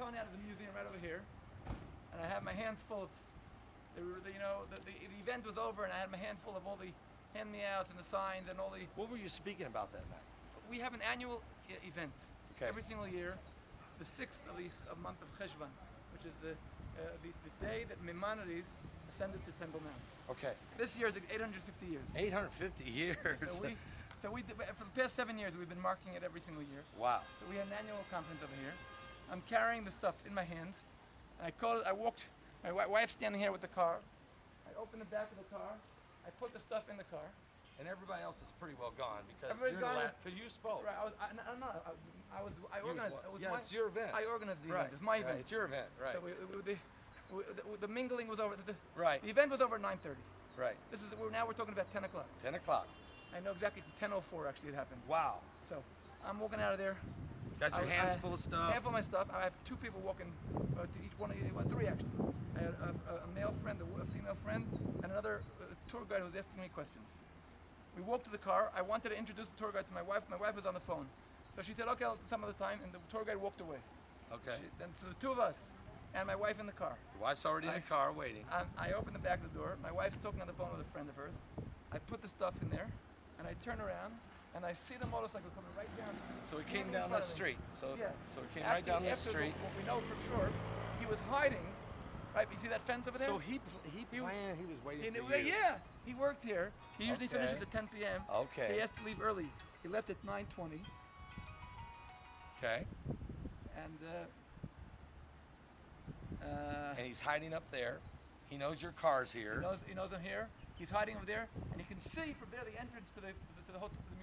coming out of the museum right over here, and I have my hands full of, the event was over, and I had my hands full of all the hand-me-outs and the signs and all the. What were you speaking about that night? We have an annual event every single year, the 6th of the month of Cheshvan, which is the day that Maimonides ascended to Temple Mount. Okay. This year is 850 years. 850 years. So we for the past 7 years we've been marking it every single year. Wow. So we had an annual conference over here. I'm carrying the stuff in my hands, and I walked. My wife's standing here with the car. I open the back of the car. I put the stuff in the car. And everybody else is pretty well gone because Everybody's gone. Because you spoke. Right. I organized. It's your event. I organized the event. It's my event. It's your event. Right. So the mingling was over. Right. The event was over at 9:30. Right. Now we're talking about 10 o'clock. 10 o'clock. I know exactly 10:04 actually it happened. Wow. So I'm walking out of there. Got your hands full of stuff. Half of my stuff. I have two people walking to each one. Three actually. I had a male friend, a female friend, and another tour guide who was asking me questions. We walked to the car. I wanted to introduce the tour guide to my wife. My wife was on the phone. So she said, okay, I'll some other time, and the tour guide walked away. Okay. So the two of us, and my wife in the car. Your wife's already in the car waiting. I opened the back of the door. My wife's talking on the phone with a friend of hers. I put the stuff in there, and I turn around, and I see the motorcycle coming right down. So it came down the street. So it came After, right down the street. What we know for sure, he was hiding. Right, you see that fence over there? So he was waiting for you. Yeah, he worked here. He usually finishes at 10 p.m. Okay. He has to leave early. He left at 9:20. Okay. And he's hiding up there. He knows your car's here. He knows I'm here. He's hiding over there, and he can see from there the entrance to the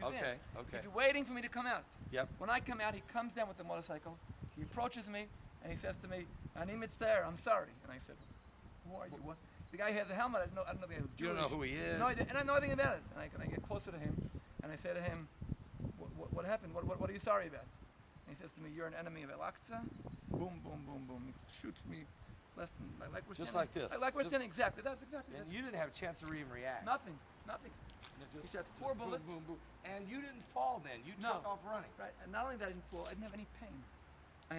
museum. Okay. He's waiting for me to come out. Yep. When I come out, he comes down with the motorcycle. He approaches me, and he says to me, "Ani mitztaer, I'm sorry." And I said, "Who are you?" What? The guy who has a helmet. I don't know the guy who's Jewish. You don't know who he is. No, and I know nothing about it. And I get closer to him, and I say to him, "What happened? What are you sorry about?" And he says to me, "You're an enemy of Al-Aqsa." Boom, boom, boom, boom. He shoots me. Less than like we're just standing. Like this. Like we're standing. Exactly. That's exactly. And you didn't have a chance to even react. Nothing. He shot 4 bullets. Boom, boom, boom. And you didn't fall then. You took off running. Right. And not only that, I didn't fall. I didn't have any pain.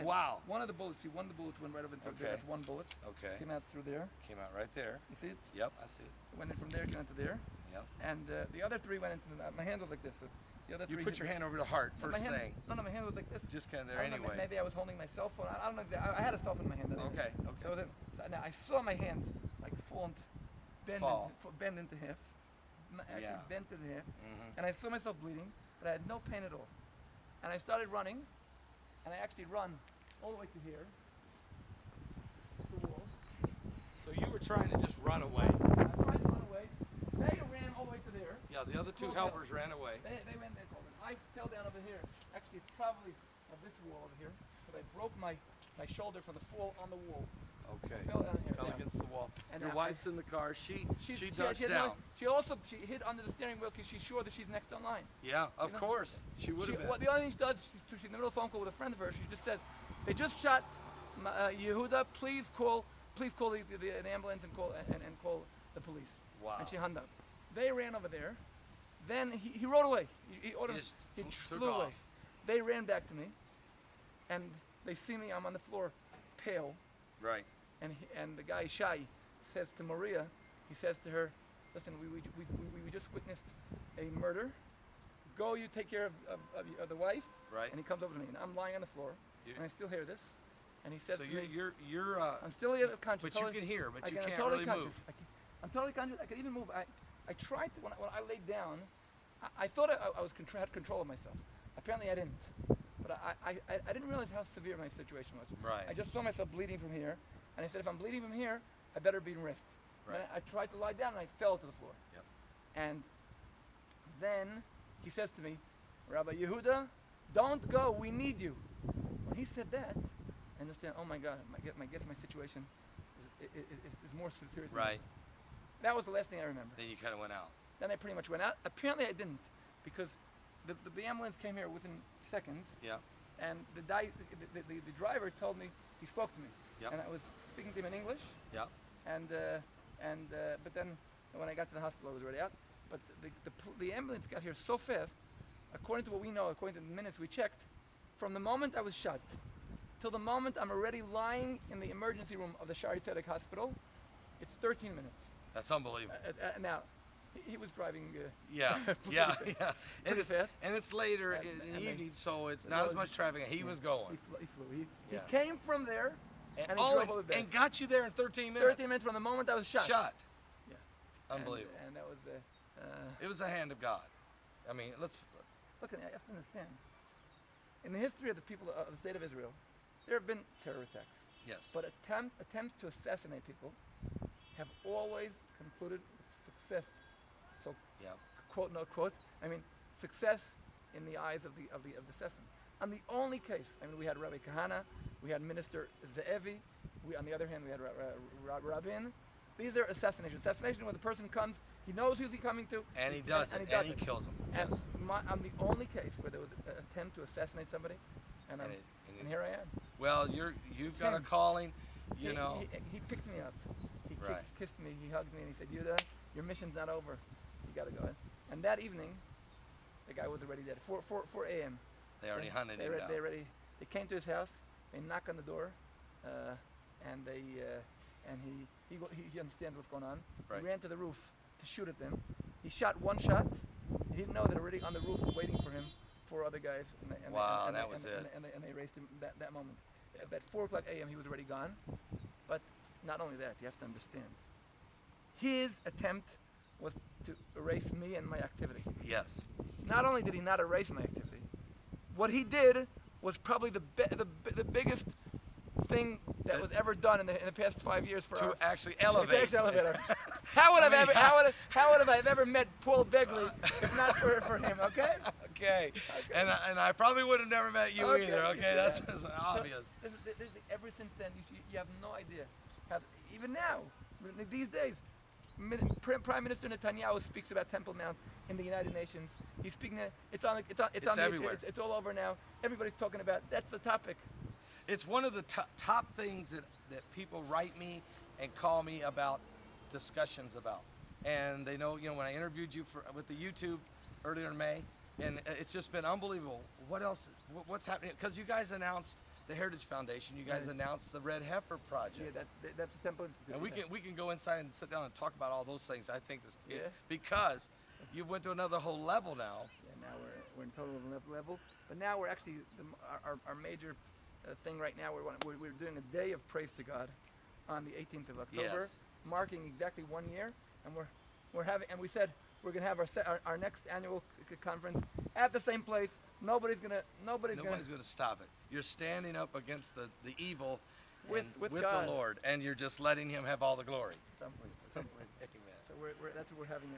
Wow. One of the bullets. See, one of the bullets went right up into there. That's one bullet. Okay. Came out through there. Came out right there. You see it? Yep, I see it. Went in from there, came into there. Yep. And the other 3 went into my hand was like this. So the other 3. You put your hand over the heart first thing. No, my hand was like this. Just kind of there anyway. Maybe I was holding my cell phone. I don't know exactly. I had a cell phone in my hand. Okay. So now I saw my hand like bend into half. Actually bent in half. Mm-hmm. And I saw myself bleeding, but I had no pain at all. And I started running, and I actually run all the way to here. The wall. So you were trying to just run away. I tried to run away. They ran all the way to there. Yeah, the other 2 helpers ran away. They ran there. I fell down over here. Actually, probably of this wall over here. But I broke my shoulder from the fall on the wall. Okay. I fell down here. Fell against the wall. And your wife's in the car. She ducks down. She hid under the steering wheel because she's sure that she's next in line. Yeah, of course. She would have been. The only thing she does, she's in the middle of a phone call with a friend of hers. She just says, "They just shot Yehuda. Please call the ambulance and call the police." Wow. And she hung up. They ran over there. Then he rode away. He flew away. They ran back to me, and they see me. I'm on the floor, pale. Right. And the guy Shai says to Maria, he says to her, "Listen, we just witnessed a murder. Go, you take care of the wife." Right. And he comes over to me, and I'm lying on the floor, and I still hear this. And he says to me, you're I'm still conscious. But you can hear, but you can't totally really conscious. move. I'm totally conscious. I can even move. I tried to when I laid down. I thought I had control of myself. Apparently I didn't. But I didn't realize how severe my situation was. Right. I just saw myself bleeding from here, and I said, if I'm bleeding from here, I better be in rest. Right. I tried to lie down, and I fell to the floor. Yep. And then he says to me, "Rabbi Yehuda, don't go. We need you." When he said that, I understand. Oh my God! I guess my situation is more serious. Right. That was the last thing I remember. Then you kind of went out. Then I pretty much went out. Apparently I didn't, because the ambulance came here within seconds. Yeah. And the driver told me, he spoke to me. Yep. And I was speaking to him in English. Yeah. But then when I got to the hospital, I was already out. But the ambulance got here so fast, according to what we know, according to the minutes we checked, from the moment I was shot till the moment I'm already lying in the emergency room of the Shari Tzedek Hospital, it's 13 minutes. That's unbelievable. Now, he was driving. Yeah. And Pretty fast. it's later in the evening, so it's not as much traffic. He was going. He flew. He came from there, and he drove all the way back. And got you there in 13 minutes. 13 minutes from the moment I was shot. Yeah. Unbelievable. And that was. It was a hand of God. I mean, look. I have to understand. In the history of the people of the state of Israel, there have been terror attacks. Yes. But attempts to assassinate people have always concluded with success. So, quote no quote. I mean, success in the eyes of the assassin. On the only case, I mean, we had Rabbi Kahana, we had Minister Ze'evi. On the other hand, we had Rabin. These are assassinations. Assassination when the person comes, he knows who's he coming to, and he does it, and he kills him. And yes. I'm the only case where there was an attempt to assassinate somebody, and here I am. Well, you've got a calling, you know. He picked me up. He kissed me. He hugged me, and he said, "Yehuda, your mission's not over. You got to go." And that evening, the guy was already dead. 4 a.m. They already hunted him down. They came to his house. They knocked on the door, and he understands what's going on. Right. He ran to the roof to shoot at them. He shot one shot. He didn't know that already on the roof were waiting for him 4 other guys. And they erased him that moment. At 4 o'clock a.m. he was already gone. But not only that, you have to understand. His attempt was to erase me and my activity. Yes. Not only did he not erase my activity, what he did was probably the biggest thing that was ever done in the past 5 years for to actually elevate. How would I have ever met Paul Begley if not for him? Okay. Okay. And I probably would have never met you either. Okay, that's obvious. So, ever since then, you have no idea. Even now, these days, Prime Minister Netanyahu speaks about Temple Mount in the United Nations. He's speaking. It's on everywhere. It's all over now. Everybody's talking about. That's the topic. It's one of the top things that people write me and call me about discussions about. And they know, when I interviewed you with the YouTube earlier in May, and it's just been unbelievable. What else? What's happening? Because you guys announced the Heritage Foundation. You guys announced the Red Heifer Project. Yeah, that's the Temple Institute. And we can go inside and sit down and talk about all those things. I think because you went to another whole level now. Yeah, now we're in total level. But now we're actually our major thing right now. We're doing a day of praise to God on the 18th of October, marking exactly 1 year, and we're having, and we said we're gonna have our next annual conference at the same place. Nobody's gonna stop it. You're standing up against the evil with the Lord, and you're just letting Him have all the glory. It's unbelievable. Amen. So that's what we're having.